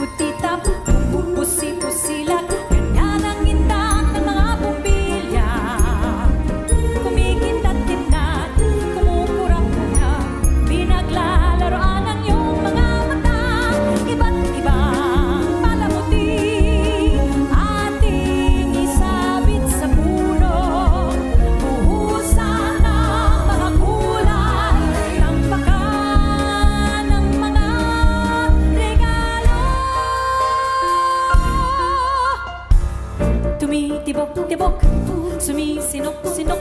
Kutitap, pusi-pusilak, ganyan ang indang ng mga pumbilya. Kumikindat-kindat, kumukurap-kurap, pinaglalaroan ang iyong mga mata. Iba't ibang palamuti, ating isabit sa puno. Buhusan ng mga kulay, tampakan ng mga regalo. Tumitibok-tibok, sumisinok-sinok,